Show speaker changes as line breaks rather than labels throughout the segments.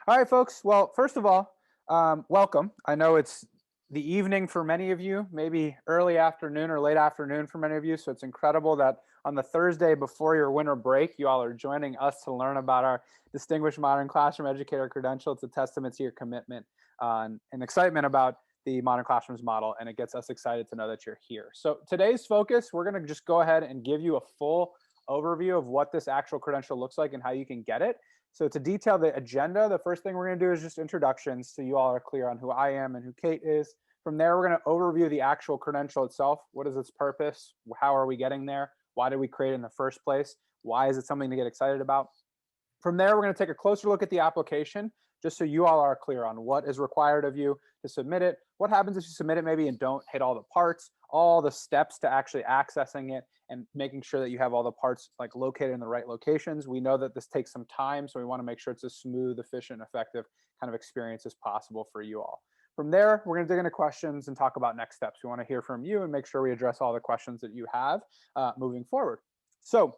All right, folks. Well, first of all, welcome. I know it's the evening for many of you, maybe early afternoon or late afternoon for many of you. So it's incredible that on the Thursday before your winter break, you all are joining us to learn about our Distinguished Modern Classroom Educator credential. It's a testament to your commitment and excitement about the Modern Classrooms model, and it gets us excited to know that you're here. So today's focus, we're going to just go ahead and give you a full overview of what this actual credential looks like and how you can get it. So to detail the agenda, the first thing we're going to do is just introductions, so you all are clear on who I am and who Kate is. From there, we're going to overview the actual credential itself. What is its purpose? How are we getting there? Why did we create it in the first place? Why is it something to get excited about? From there, we're going to take a closer look at the application, just so you all are clear on what is required of you to submit it. What happens if you submit it maybe and don't hit all the parts, all the steps to actually accessing it and making sure that you have all the parts like located in the right locations. We know that this takes some time, so we want to make sure it's a smooth, efficient, effective kind of experience as possible for you all. From there, we're going to dig into questions and talk about next steps. We want to hear from you and make sure we address all the questions that you have moving forward. So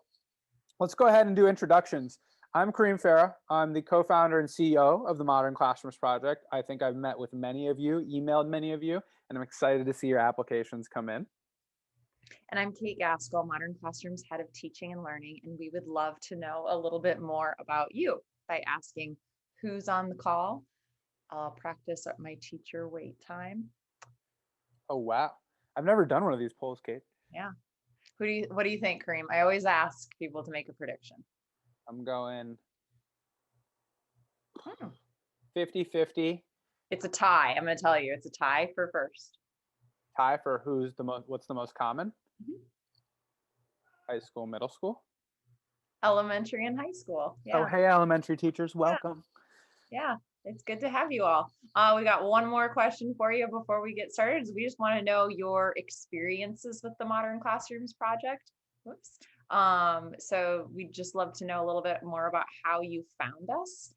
let's go ahead and do introductions. I'm Kareem Farah. I'm the co-founder and CEO of the Modern Classrooms Project. I think I've met with many of you, emailed many of you, and I'm excited to see your applications come in.
And I'm Kate Gaskell, Modern Classrooms Head of Teaching and Learning, and we would love to know a little bit more about you by asking who's on the call. I'll practice at my teacher wait time.
Oh, wow. I've never done one of these polls, Kate.
Yeah. What do you think, Kareem? I always ask people to make a prediction.
I'm going
Hmm.
50-50.
It's a tie. I'm going to tell you, it's a tie for first.
Tie for what's the most common?
Mhm.
High school, middle school?
Elementary and high school.
Oh,
Yeah.
hey, elementary teachers, welcome.
Yeah. It's good to have you all. We got one more question for you before we get started. We just want to know your experiences with the Modern Classrooms Project. Whoops. So we'd just love to know a little bit more about how you found us.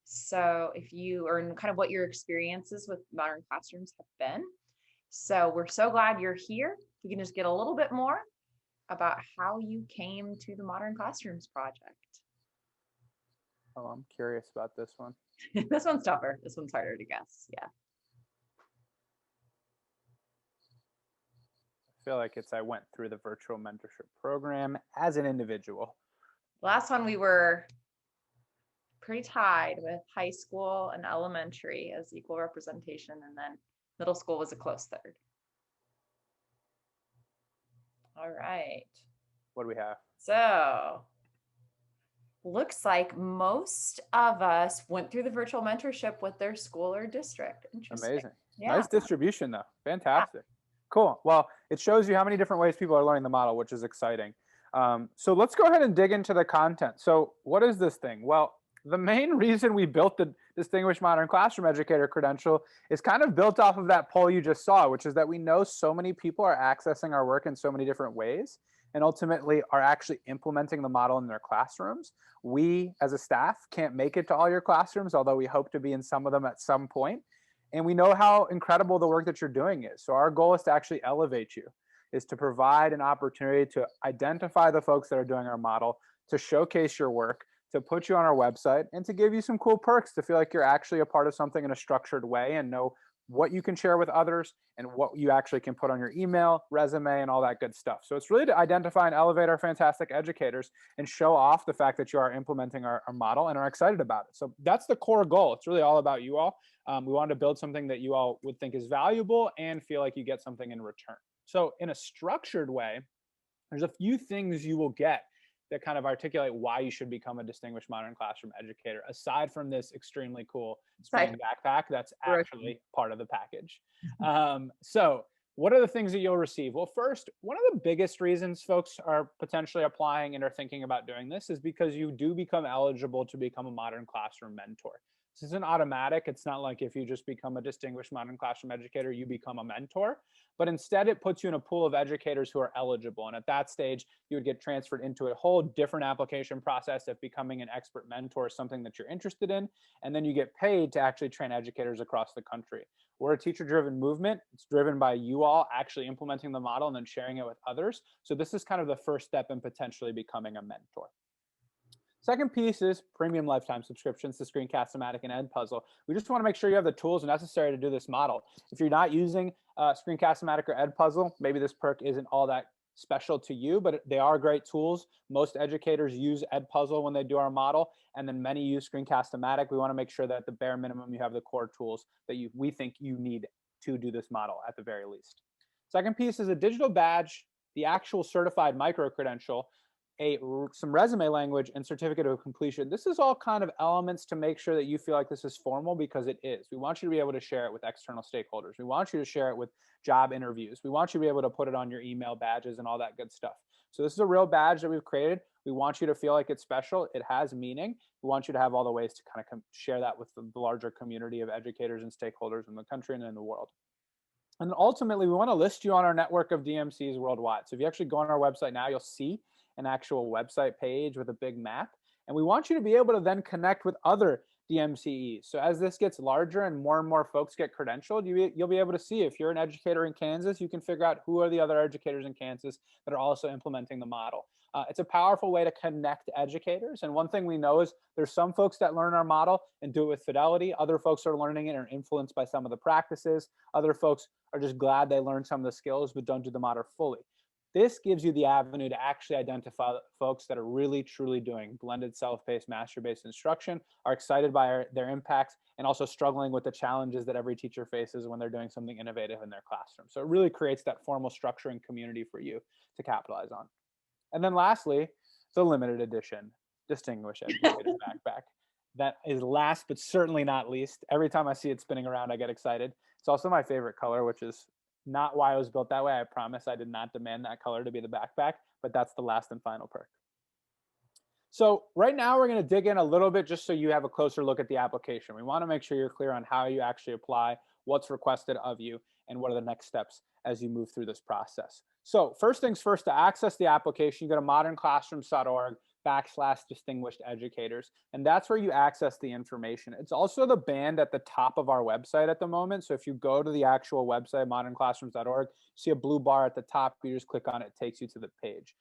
So if you or kind of what your experiences with Modern Classrooms have been. So we're so glad you're here. We can just get a little bit more about how you came to the Modern Classrooms Project.
Oh, I'm curious about this one.
This one's tougher. This one's harder to guess. Yeah.
I feel like I went through the virtual mentorship program as an individual.
Last one we were pretty tied with high school and elementary as equal representation, and then middle school was a close third. All right.
What do we have?
So looks like most of us went through the virtual mentorship with their school or district. Interesting.
Amazing.
Yeah.
Nice distribution, though. Fantastic. Yeah. Cool. Well, it shows you how many different ways people are learning the model, which is exciting. So let's go ahead and dig into the content. So what is this thing? Well, the main reason we built the Distinguished Modern Classroom Educator credential is kind of built off of that poll you just saw, which is that we know so many people are accessing our work in so many different ways and ultimately are actually implementing the model in their classrooms. We, as a staff, can't make it to all your classrooms, although we hope to be in some of them at some point. And we know how incredible the work that you're doing is. So our goal is to actually elevate you, is to provide an opportunity to identify the folks that are doing our model, to showcase your work, to put you on our website, and to give you some cool perks to feel like you're actually a part of something in a structured way and know what you can share with others and what you actually can put on your email, resume, and all that good stuff. So it's really to identify and elevate our fantastic educators and show off the fact that you are implementing our model and are excited about it. So that's the core goal. It's really all about you all. We wanted to build something that you all would think is valuable and feel like you get something in return. So in a structured way, there's a few things you will get that kind of articulate why you should become a Distinguished Modern Classroom Educator, aside from this extremely cool spring backpack that's actually part of the package. So what are the things that you'll receive? Well, first, one of the biggest reasons folks are potentially applying and are thinking about doing this is because you do become eligible to become a Modern Classroom mentor. This isn't automatic. It's not like if you just become a Distinguished Modern Classroom Educator, you become a mentor. But instead, it puts you in a pool of educators who are eligible. And at that stage, you would get transferred into a whole different application process of becoming an expert mentor is something that you're interested in. And then you get paid to actually train educators across the country. We're a teacher-driven movement. It's driven by you all actually implementing the model and then sharing it with others. So this is kind of the first step in potentially becoming a mentor. Second piece is premium lifetime subscriptions to Screencast-O-Matic and Edpuzzle. We just want to make sure you have the tools necessary to do this model. If you're not using Screencast-O-Matic or Edpuzzle, maybe this perk isn't all that special to you, but they are great tools. Most educators use Edpuzzle when they do our model, and then many use Screencast-O-Matic. We want to make sure that at the bare minimum you have the core tools that we think you need to do this model at the very least. Second piece is a digital badge, the actual certified micro-credential, some resume language, and certificate of completion. This is all kind of elements to make sure that you feel like this is formal, because it is. We want you to be able to share it with external stakeholders. We want you to share it with job interviews. We want you to be able to put it on your email badges and all that good stuff. So this is a real badge that we've created. We want you to feel like it's special. It has meaning. We want you to have all the ways to kind of share that with the larger community of educators and stakeholders in the country and in the world. And ultimately, we want to list you on our network of DMCs worldwide. So if you actually go on our website now, you'll see an actual website page with a big map. And we want you to be able to then connect with other DMCEs. So as this gets larger and more folks get credentialed, you'll be able to see, if you're an educator in Kansas, you can figure out who are the other educators in Kansas that are also implementing the model. It's a powerful way to connect educators. And one thing we know is there's some folks that learn our model and do it with fidelity. Other folks are learning it and are influenced by some of the practices. Other folks are just glad they learned some of the skills but don't do the model fully. This gives you the avenue to actually identify folks that are really, truly doing blended, self-paced, mastery-based instruction, are excited by their impacts, and also struggling with the challenges that every teacher faces when they're doing something innovative in their classroom. So it really creates that formal structure and community for you to capitalize on. And then lastly, the limited edition Distinguished Educator Backpack. That is last but certainly not least. Every time I see it spinning around, I get excited. It's also my favorite color, which is not why it was built that way. I promise I did not demand that color to be the backpack, but that's the last and final perk. So right now we're going to dig in a little bit just so you have a closer look at the application. We want to make sure you're clear on how you actually apply, what's requested of you, and what are the next steps as you move through this process. So first things first, to access the application, you go to modernclassrooms.org/distinguished educators, and that's where you access the information. It's also the band at the top of our website at the moment. So if you go to the actual website, modernclassrooms.org, see a blue bar at the top, you just click on it, it takes you to the page.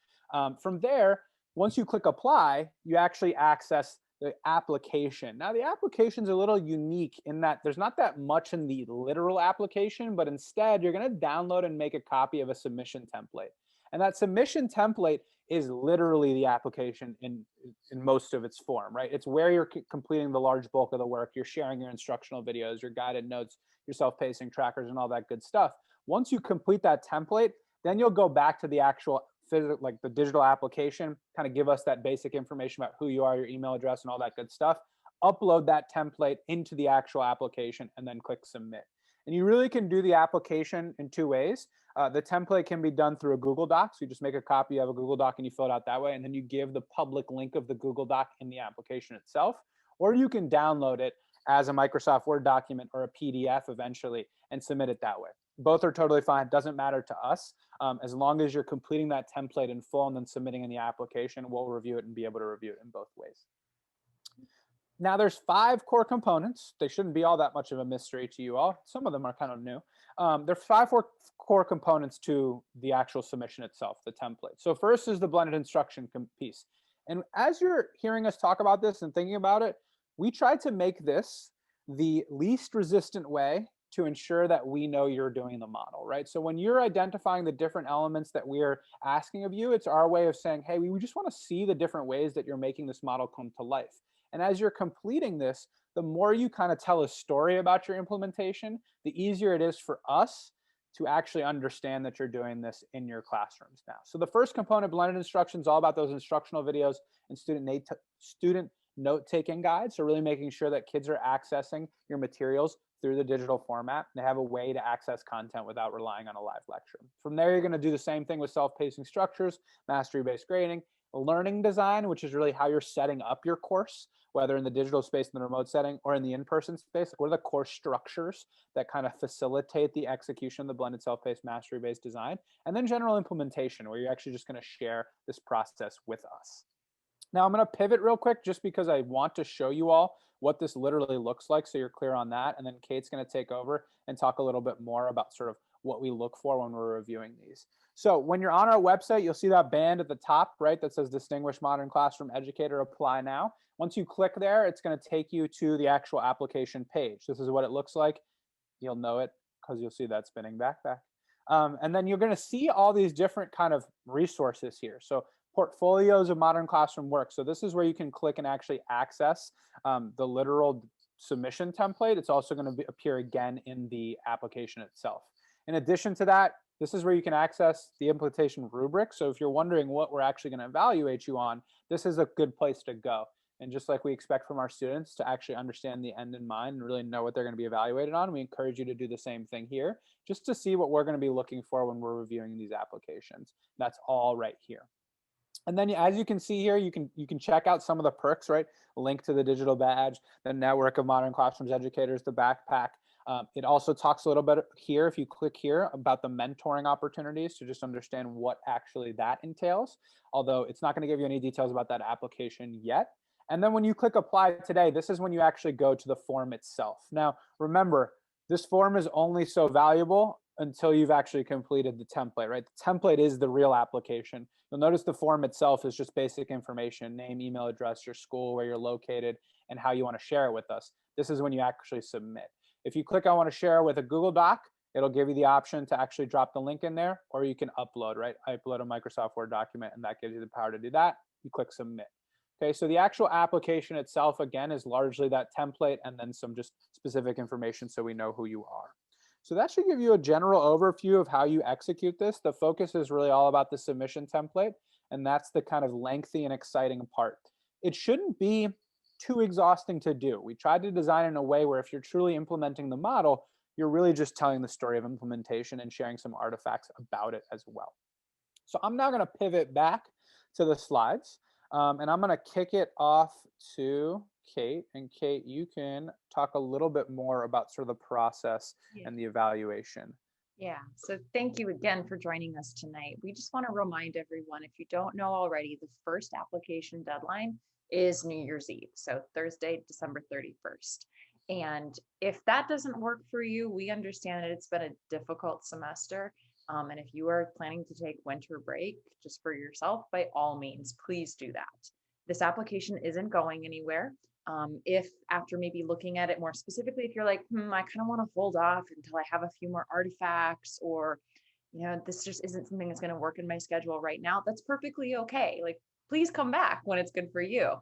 From there, once you click apply, you actually access the application. Now the application is a little unique in that there's not that much in the literal application, but instead you're going to download and make a copy of a submission template. And that submission template is literally the application in most of its form, right? It's where you're completing the large bulk of the work. You're sharing your instructional videos, your guided notes, your self-pacing trackers, and all that good stuff. Once you complete that template, then you'll go back to the actual like the digital application, kind of give us that basic information about who you are, your email address, and all that good stuff. Upload that template into the actual application and then click submit. And you really can do the application in two ways. The template can be done through a Google Doc. So you just make a copy of a Google Doc and you fill it out that way. And then you give the public link of the Google Doc in the application itself. Or you can download it as a Microsoft Word document or a PDF eventually and submit it that way. Both are totally fine. It doesn't matter to us. As long as you're completing that template in full and then submitting in the application, we'll review it and be able to review it in both ways. Now there's 5 core components. They shouldn't be all that much of a mystery to you all. Some of them are kind of new. There's 5 core components to the actual submission itself, the template. So first is the blended instruction piece. And as you're hearing us talk about this and thinking about it, we tried to make this the least resistant way to ensure that we know you're doing the model, right? So when you're identifying the different elements that we're asking of you, it's our way of saying, hey, we just want to see the different ways that you're making this model come to life. And as you're completing this, the more you kind of tell a story about your implementation, the easier it is for us to actually understand that you're doing this in your classrooms now. So the first component, blended instruction, is all about those instructional videos and student note-taking guides. So really making sure that kids are accessing your materials through the digital format. They have a way to access content without relying on a live lecture. From there, you're going to do the same thing with self-pacing structures, mastery-based grading, learning design, which is really how you're setting up your course, whether in the digital space, in the remote setting, or in the in-person space. What are the course structures that kind of facilitate the execution of the blended self-paced mastery-based design? And then general implementation, where you're actually just going to share this process with us. Now I'm going to pivot real quick just because I want to show you all what this literally looks like so you're clear on that. And then Kate's going to take over and talk a little bit more about sort of what we look for when we're reviewing these. So when you're on our website, you'll see that band at the top, right, that says Distinguished Modern Classroom Educator, apply now. Once you click there, it's going to take you to the actual application page. This is what it looks like. You'll know it because you'll see that spinning backpack. And then you're going to see all these different kind of resources here. So portfolios of modern classroom work. So this is where you can click and actually access the literal submission template. It's also going to appear again in the application itself. In addition to that, this is where you can access the implementation rubric. So if you're wondering what we're actually going to evaluate you on, this is a good place to go. And just like we expect from our students to actually understand the end in mind and really know what they're going to be evaluated on, we encourage you to do the same thing here, just to see what we're going to be looking for when we're reviewing these applications. That's all right here. And then as you can see here, you can check out some of the perks, right? Link to the digital badge, the network of modern classrooms educators, the backpack. It also talks a little bit here, if you click here, about the mentoring opportunities to just understand what actually that entails, although it's not going to give you any details about that application yet. And then when you click apply today, this is when you actually go to the form itself. Now, remember, this form is only so valuable until you've actually completed the template, right? The template is the real application. You'll notice the form itself is just basic information, name, email address, your school, where you're located, and how you want to share it with us. This is when you actually submit. If you click I want to share with a Google Doc, it'll give you the option to actually drop the link in there, or you can upload, right? I upload a Microsoft Word document, and that gives you the power to do that. You click submit. Okay, so the actual application itself, again, is largely that template and then some just specific information so we know who you are. So that should give you a general overview of how you execute this. The focus is really all about the submission template, and that's the kind of lengthy and exciting part. It shouldn't be too exhausting to do. We tried to design it in a way where if you're truly implementing the model, you're really just telling the story of implementation and sharing some artifacts about it as well. So I'm now going to pivot back to the slides, and I'm going to kick it off to Kate. And Kate, you can talk a little bit more about sort of the process and the evaluation.
Yeah, so thank you again for joining us tonight. We just want to remind everyone, if you don't know already, the first application deadline is New Year's Eve, so Thursday, December 31st. And if that doesn't work for you, we understand that it's been a difficult semester. And if you are planning to take winter break just for yourself, by all means, please do that. This application isn't going anywhere. If after maybe looking at it more specifically, if you're like, I kind of want to hold off until I have a few more artifacts, or, this just isn't something that's going to work in my schedule right now, that's perfectly okay. Like, please come back when it's good for you.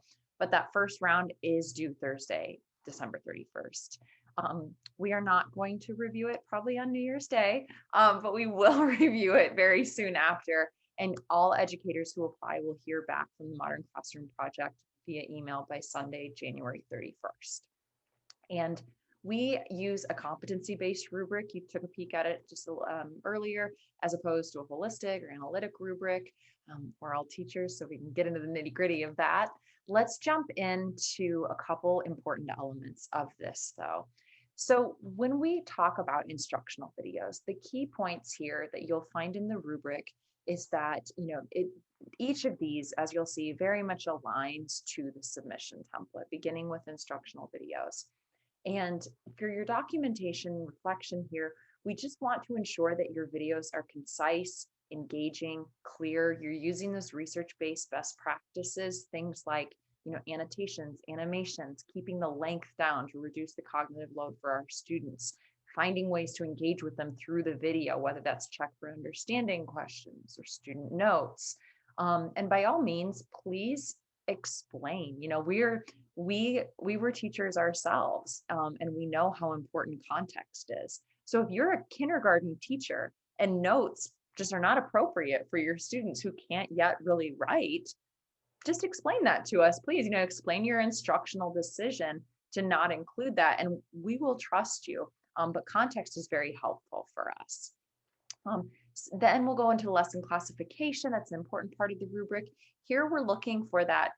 But that first round is due Thursday, December 31st. We are not going to review it probably on New Year's Day, but we will review it very soon after. And all educators who apply will hear back from the Modern Classroom Project via email by Sunday, January 31st. And we use a competency-based rubric. You took a peek at it just earlier, as opposed to a holistic or analytic rubric. We're all teachers, so we can get into the nitty-gritty of that. Let's jump into a couple important elements of this, though. So when we talk about instructional videos, the key points here that you'll find in the rubric is that, each of these, as you'll see, very much aligns to the submission template, beginning with instructional videos. And for your documentation reflection here, we just want to ensure that your videos are concise, engaging, clear. You're using those research-based best practices, things like, annotations, animations, keeping the length down to reduce the cognitive load for our students, finding ways to engage with them through the video, whether that's check for understanding questions or student notes. And by all means, please explain. We were teachers ourselves, and we know how important context is. So if you're a kindergarten teacher and notes just are not appropriate for your students who can't yet really write, just explain that to us, please. Explain your instructional decision to not include that, and we will trust you. But context is very helpful for us. Then we'll go into lesson classification. That's an important part of the rubric. Here we're looking for that,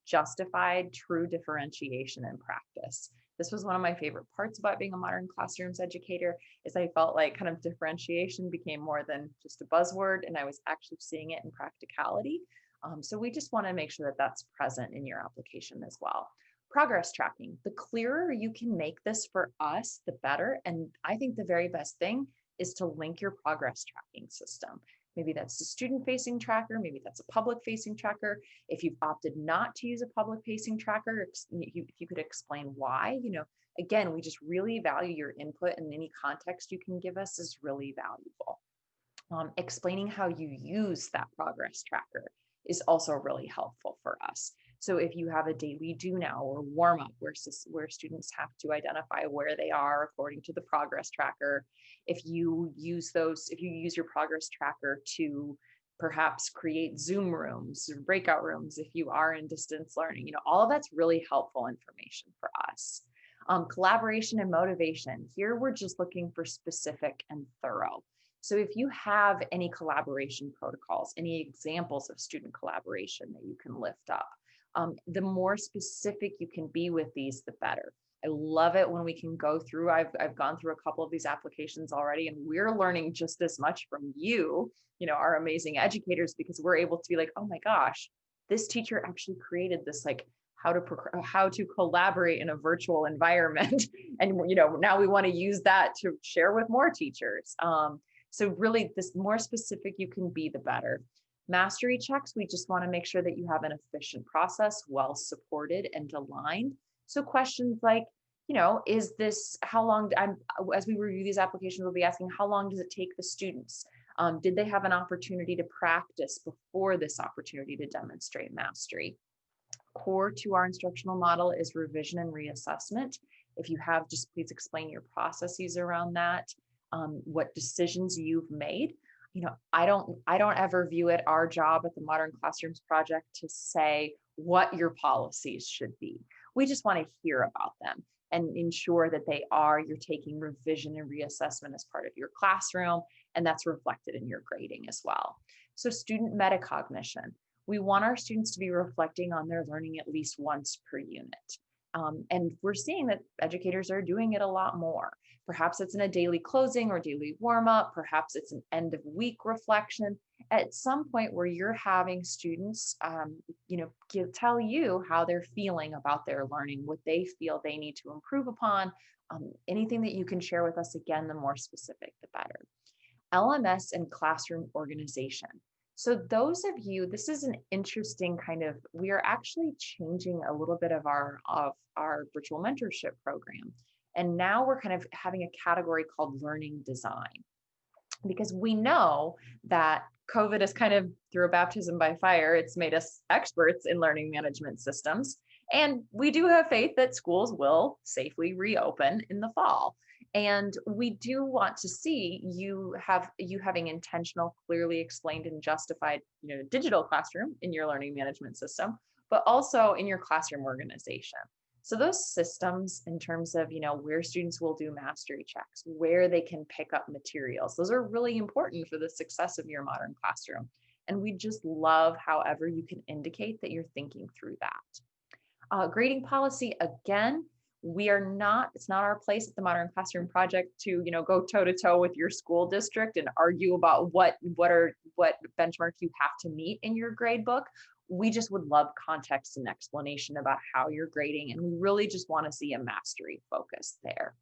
justified true differentiation in practice. This was one of my favorite parts about being a modern classrooms educator, is I felt like kind of differentiation became more than just a buzzword, and I was actually seeing it in practicality. So we just want to make sure that that's present in your application as well. Progress tracking. The clearer you can make this for us, the better. And I think the very best thing is to link your progress tracking system. Maybe that's the student-facing tracker, maybe that's a public-facing tracker. If you've opted not to use a public-facing tracker, if you could explain why, again, we just really value your input, and any context you can give us is really valuable. Explaining how you use that progress tracker is also really helpful for us. So if you have a daily do now or warm up where students have to identify where they are according to the progress tracker, if you use your progress tracker to perhaps create Zoom rooms or breakout rooms if you are in distance learning, all of that's really helpful information for us. Collaboration and motivation. Here we're just looking for specific and thorough. So if you have any collaboration protocols, any examples of student collaboration that you can lift up, the more specific you can be with these, the better. I love it when we can go through, I've gone through a couple of these applications already, and we're learning just as much from you, our amazing educators, because we're able to be like, oh my gosh, this teacher actually created this, like how to collaborate in a virtual environment. And, now we want to use that to share with more teachers. So really, this more specific you can be, the better. Mastery checks, we just want to make sure that you have an efficient process, well supported and aligned. So questions like, is this, how long, as we review these applications, we'll be asking, how long does it take the students? Did they have an opportunity to practice before this opportunity to demonstrate mastery? Core to our instructional model is revision and reassessment. If you have, just please explain your processes around that. What decisions you've made. I don't ever view it our job at the Modern Classrooms Project to say what your policies should be. We just want to hear about them and ensure that you're taking revision and reassessment as part of your classroom, and that's reflected in your grading as well. So student metacognition. We want our students to be reflecting on their learning at least once per unit. And we're seeing that educators are doing it a lot more. Perhaps it's in a daily closing or daily warm up. Perhaps it's an end of week reflection. At some point where you're having students, tell you how they're feeling about their learning, what they feel they need to improve upon. Anything that you can share with us, again, the more specific, the better. LMS and classroom organization. So those of you, this is an interesting we are actually changing a little bit of our virtual mentorship program. And now we're kind of having a category called learning design, because we know that COVID is kind of, through a baptism by fire, it's made us experts in learning management systems. And we do have faith that schools will safely reopen in the fall. And we do want to see you having intentional, clearly explained and justified, digital classroom in your learning management system, but also in your classroom organization. So those systems, in terms of, where students will do mastery checks, where they can pick up materials, those are really important for the success of your modern classroom. And we just love however you can indicate that you're thinking through that. Grading policy, again, it's not our place at the Modern Classroom Project to, go toe to toe with your school district and argue about what benchmark you have to meet in your grade book. We just would love context and explanation about how you're grading. And we really just want to see a mastery focus there.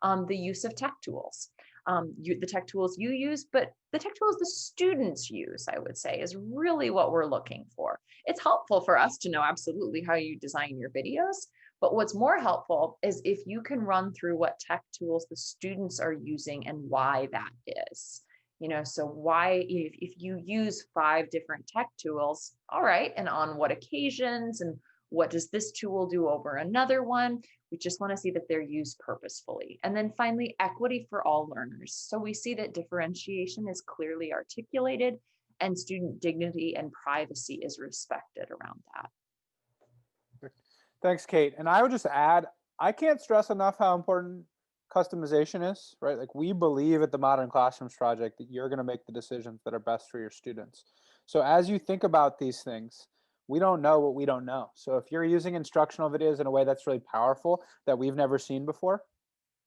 The use of tech tools. The tech tools you use, but the tech tools the students use, I would say, is really what we're looking for. It's helpful for us to know absolutely how you design your videos, but what's more helpful is if you can run through what tech tools the students are using and why that is. So why, if you use 5 different tech tools, all right, and on what occasions, and what does this tool do over another one? We just want to see that they're used purposefully. And then finally, equity for all learners. So we see that differentiation is clearly articulated and student dignity and privacy is respected around that.
Thanks, Kate. And I would just add, I can't stress enough how important customization is, right? Like, we believe at the Modern Classrooms Project that you're going to make the decisions that are best for your students. So as you think about these things, we don't know what we don't know. So if you're using instructional videos in a way that's really powerful that we've never seen before,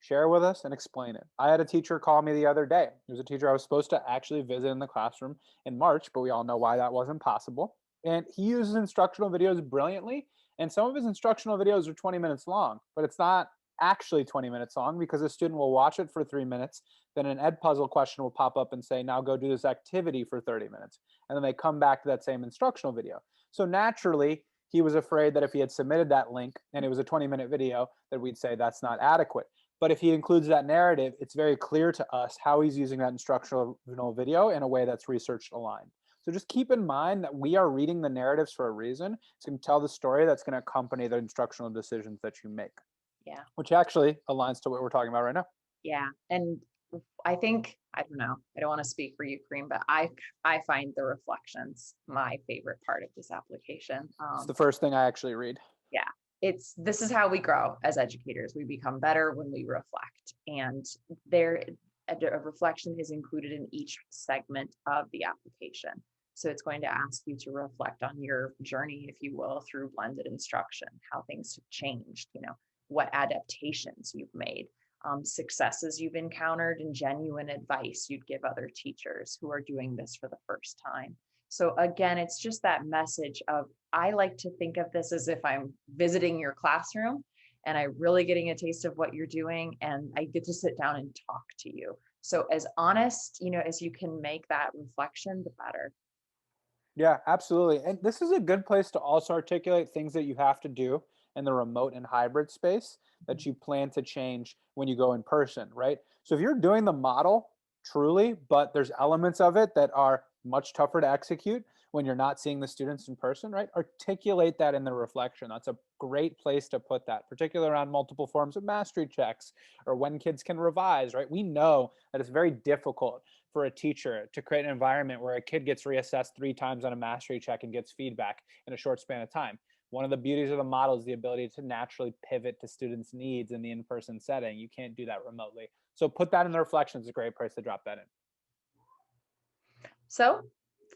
share with us and explain it. I had a teacher call me the other day. It was a teacher I was supposed to actually visit in the classroom in March, but we all know why that wasn't possible. And he uses instructional videos brilliantly. And some of his instructional videos are 20 minutes long, but it's not actually 20 minutes long because a student will watch it for 3 minutes. Then an ed puzzle question will pop up and say, now go do this activity for 30 minutes. And then they come back to that same instructional video. So naturally, he was afraid that if he had submitted that link and it was a 20-minute video, that we'd say that's not adequate. But if he includes that narrative, it's very clear to us how he's using that instructional video in a way that's research aligned. So just keep in mind that we are reading the narratives for a reason. It's going to tell the story that's going to accompany the instructional decisions that you make.
Yeah.
Which actually aligns to what we're talking about right now.
Yeah. And I think, I don't know, I don't want to speak for you, Kareem, but I find the reflections my favorite part of this application.
It's the first thing I actually read.
Yeah. This is how we grow as educators. We become better when we reflect. And a reflection is included in each segment of the application. So it's going to ask you to reflect on your journey, if you will, through blended instruction, how things have changed, what adaptations you've made, successes you've encountered, and genuine advice you'd give other teachers who are doing this for the first time. So again, it's just that message of, I like to think of this as if I'm visiting your classroom and I'm really getting a taste of what you're doing, and I get to sit down and talk to you. So as honest, as you can make that reflection, the better.
Yeah, absolutely. And this is a good place to also articulate things that you have to do in the remote and hybrid space that you plan to change when you go in person, right? So if you're doing the model truly, but there's elements of it that are much tougher to execute when you're not seeing the students in person, right? Articulate that in the reflection. That's a great place to put that, particularly around multiple forms of mastery checks or when kids can revise, right? We know that it's very difficult for a teacher to create an environment where a kid gets reassessed 3 times on a mastery check and gets feedback in a short span of time. One of the beauties of the model is the ability to naturally pivot to students' needs in the in-person setting. You can't do that remotely. So put that in the reflections. Is a great place to drop that in.
So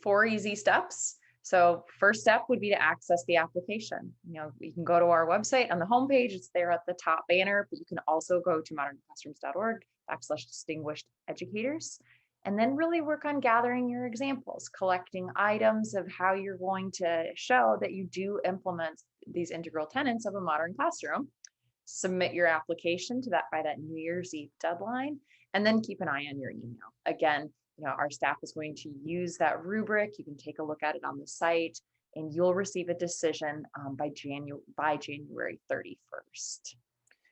4 easy steps. So first step would be to access the application. You can go to our website on the homepage. It's there at the top banner, but you can also go to modernclassrooms.org/distinguished educators. And then really work on gathering your examples, collecting items of how you're going to show that you do implement these integral tenets of a modern classroom. Submit your application to that by that New Year's Eve deadline, and then keep an eye on your email. Again, our staff is going to use that rubric. You can take a look at it on the site, and you'll receive a decision by January 31st.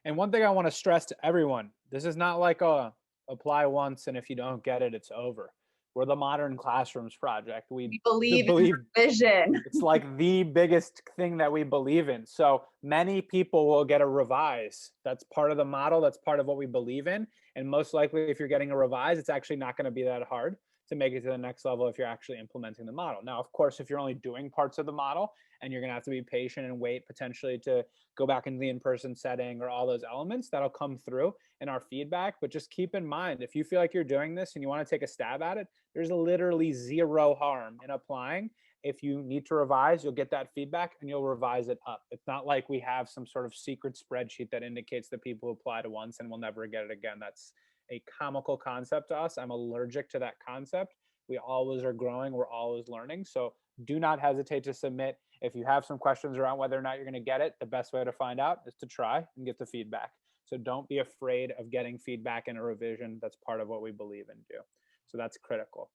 And one thing I want to stress to everyone, this is not like a apply once and if you don't get it, it's over. We're the Modern Classrooms Project. We
believe in your vision.
It's like the biggest thing that we believe in. So many people will get a revise. That's part of the model. That's part of what we believe in. And most likely, if you're getting a revise, it's actually not going to be that hard to make it to the next level if you're actually implementing the model. Now, of course, if you're only doing parts of the model and you're going to have to be patient and wait potentially to go back into the in-person setting or all those elements, that'll come through in our feedback. But just keep in mind, if you feel like you're doing this and you want to take a stab at it, there's literally zero harm in applying. If you need to revise, you'll get that feedback and you'll revise it up. It's not like we have some sort of secret spreadsheet that indicates that people apply to once and will never get it again. That's a comical concept to us. I'm allergic to that concept. We always are growing. We're always learning. So do not hesitate to submit. If you have some questions around whether or not you're going to get it, the best way to find out is to try and get the feedback. So don't be afraid of getting feedback in a revision. That's part of what we believe in do. So that's critical.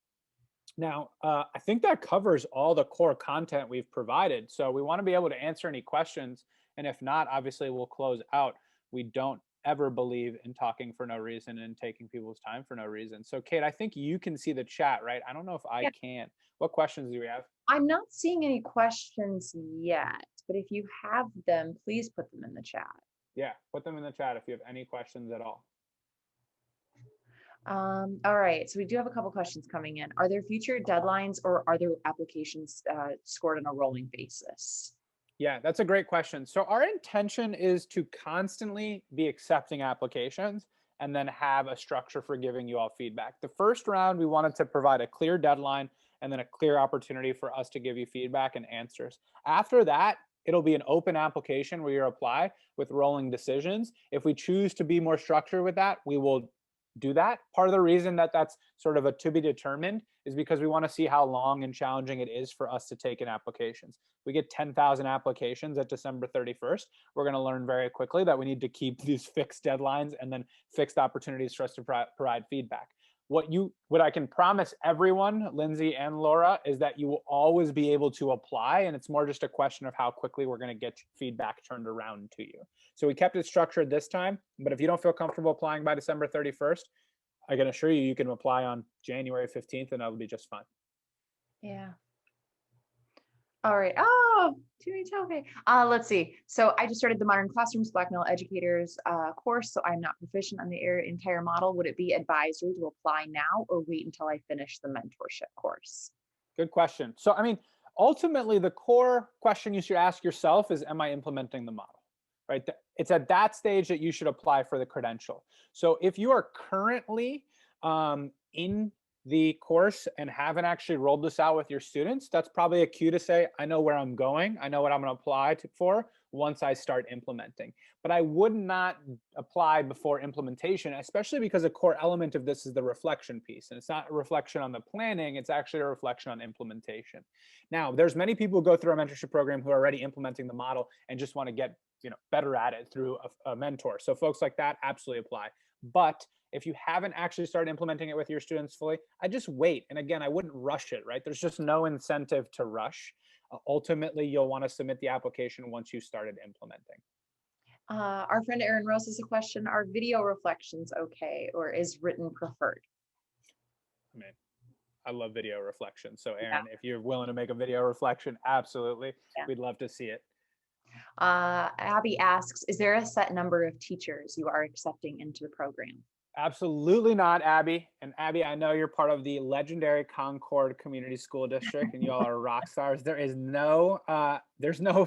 Now, I think that covers all the core content we've provided. So we want to be able to answer any questions. And if not, obviously we'll close out. We don't ever believe in talking for no reason and taking people's time for no reason. So Kate, I think you can see the chat, right? I don't know if I can. What questions do we have?
I'm not seeing any questions yet, but if you have them, please put them in the chat.
Yeah, put them in the chat if you have any questions at all.
All right, so we do have a couple questions coming in. Are there future deadlines or are there applications scored on a rolling basis?
Yeah, that's a great question. So our intention is to constantly be accepting applications and then have a structure for giving you all feedback. The first round, we wanted to provide a clear deadline and then a clear opportunity for us to give you feedback and answers. After that, it'll be an open application where you apply with rolling decisions. If we choose to be more structured with that, we will do that. Part of the reason that that's sort of a to be determined is because we want to see how long and challenging it is for us to take in applications. We get 10,000 applications at December 31st. We're going to learn very quickly that we need to keep these fixed deadlines and then fixed opportunities for us to provide feedback. What I can promise everyone, Lindsay and Laura, is that you will always be able to apply, and it's more just a question of how quickly we're going to get feedback turned around to you. So we kept it structured this time, but if you don't feel comfortable applying by December 31st, I can assure you, you can apply on January 15th and that'll be just fine.
Yeah. All right. Oh, okay. Let's see. So I just started the Modern Classrooms Blackmail Educators course, so I'm not proficient on the entire model. Would it be advisory to apply now or wait until I finish the mentorship course?
Good question. So, I mean, ultimately, the core question you should ask yourself is, am I implementing the model? Right? It's at that stage that you should apply for the credential. So if you are currently in the course and haven't actually rolled this out with your students, that's probably a cue to say, I know where I'm going. I know what I'm going to apply for once I start implementing. But I would not apply before implementation, especially because a core element of this is the reflection piece. And it's not a reflection on the planning, it's actually a reflection on implementation. Now, there's many people who go through our mentorship program who are already implementing the model and just want to get better at it through a mentor. So folks like that absolutely apply. But if you haven't actually started implementing it with your students fully, I just wait. And again, I wouldn't rush it, right? There's just no incentive to rush. Ultimately, you'll want to submit the application once you started implementing.
Our friend Erin Rose has a question. Are video reflections okay, or is written preferred?
I mean, I love video reflections. So Erin, if you're willing to make a video reflection, absolutely.
Yeah.
We'd love to see it.
Abby asks, is there a set number of teachers you are accepting into the program?
Absolutely not, Abby. And Abby, I know you're part of the legendary Concord Community School District, and y'all are rock stars. There's no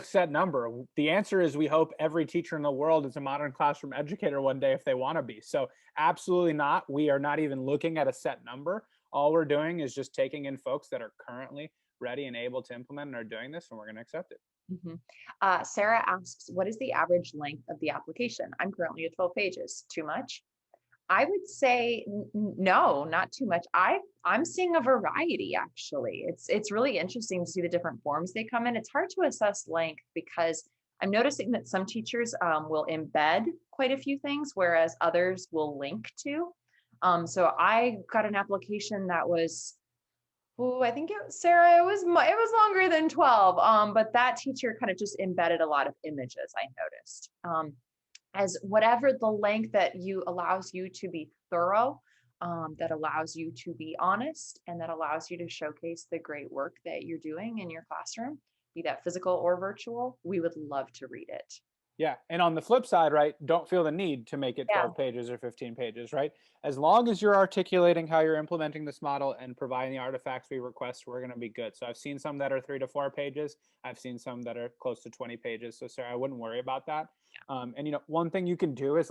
set number. The answer is we hope every teacher in the world is a modern classroom educator one day if they want to be. So absolutely not. We are not even looking at a set number. All we're doing is just taking in folks that are currently ready and able to implement and are doing this, and we're going to accept it.
Sarah asks, what is the average length of the application? I'm currently at 12 pages. Too much? I would say no, not too much. I'm seeing a variety actually. It's really interesting to see the different forms they come in. It's hard to assess length because I'm noticing that some teachers will embed quite a few things, whereas others will link to. So I got an application that was, I think Sarah, it was longer than 12. But that teacher kind of just embedded a lot of images, I noticed. As whatever the length that allows you to be thorough, that allows you to be honest, and that allows you to showcase the great work that you're doing in your classroom, be that physical or virtual, we would love to read it.
Yeah. And on the flip side, right, don't feel the need to make it 12 pages or 15 pages, right? As long as you're articulating how you're implementing this model and providing the artifacts we request, we're going to be good. So I've seen some that are 3 to 4 pages. I've seen some that are close to 20 pages. So Sarah, I wouldn't worry about that. And one thing you can do is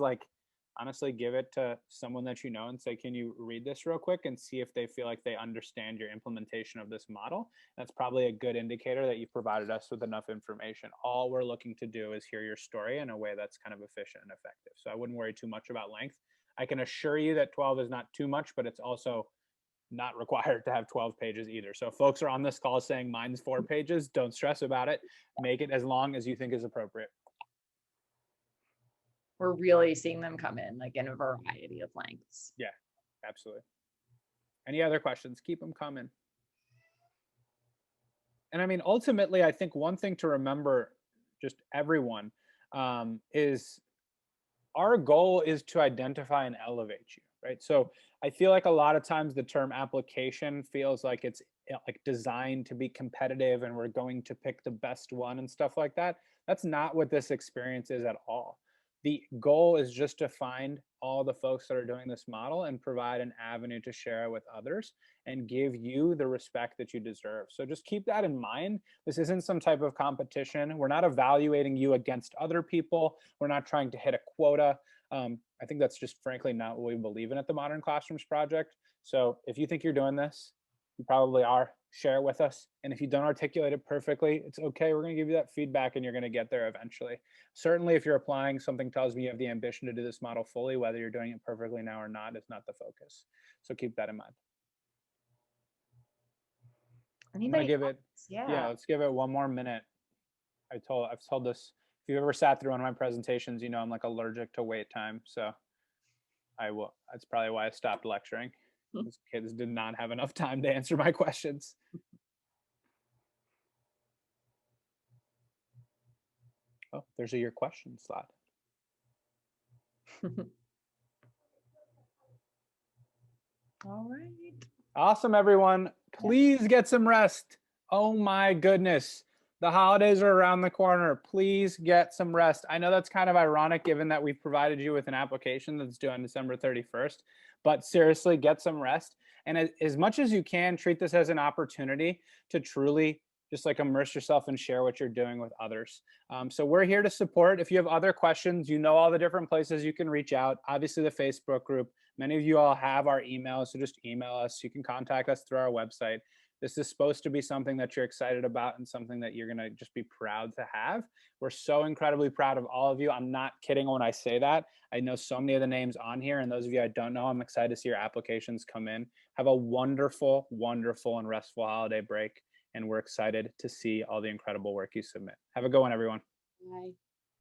honestly give it to someone that you know and say, can you read this real quick, and see if they feel like they understand your implementation of this model. That's probably a good indicator that you provided us with enough information. All we're looking to do is hear your story in a way that's kind of efficient and effective. So I wouldn't worry too much about length. I can assure you that 12 is not too much, but it's also not required to have 12 pages either. So if folks are on this call saying mine's 4 pages, don't stress about it. Make it as long as you think is appropriate.
We're really seeing them come in in a variety of lengths.
Yeah, absolutely. Any other questions? Keep them coming. And I mean, ultimately, I think one thing to remember, just everyone, is our goal is to identify and elevate you, right? So I feel like a lot of times the term application feels like it's designed to be competitive and we're going to pick the best one and stuff like that. That's not what this experience is at all. The goal is just to find all the folks that are doing this model and provide an avenue to share it with others and give you the respect that you deserve. So just keep that in mind. This isn't some type of competition. We're not evaluating you against other people. We're not trying to hit a quota. I think that's just frankly not what we believe in at the Modern Classrooms Project. So if you think you're doing this, You probably are. Share it with us. And if you don't articulate it perfectly, it's okay. We're going to give you that feedback and you're going to get there eventually. Certainly, if you're applying, something tells me you have the ambition to do this model fully, whether you're doing it perfectly now or not, is not the focus. So keep that in mind. I'm going to
Anybody
give
else?
it,
Yeah.
let's give it one more minute. I've told this, if you've ever sat through one of my presentations, you know I'm like allergic to wait time. So that's probably why I stopped lecturing. These kids did not have enough time to answer my questions. Oh, there's a your question slot.
All right.
Awesome, everyone. Please get some rest. Oh my goodness. The holidays are around the corner. Please get some rest. I know that's kind of ironic given that we've provided you with an application that's due on December 31st, but seriously, get some rest. And as much as you can, treat this as an opportunity to truly just like immerse yourself and share what you're doing with others. So we're here to support. If you have other questions, you know all the different places you can reach out. Obviously, the Facebook group. Many of you all have our email, so just email us. You can contact us through our website. This is supposed to be something that you're excited about and something that you're going to just be proud to have. We're so incredibly proud of all of you. I'm not kidding when I say that. I know so many of the names on here, and those of you I don't know, I'm excited to see your applications come in. Have a wonderful, wonderful, and restful holiday break, and we're excited to see all the incredible work you submit. Have a good one, everyone.
Bye.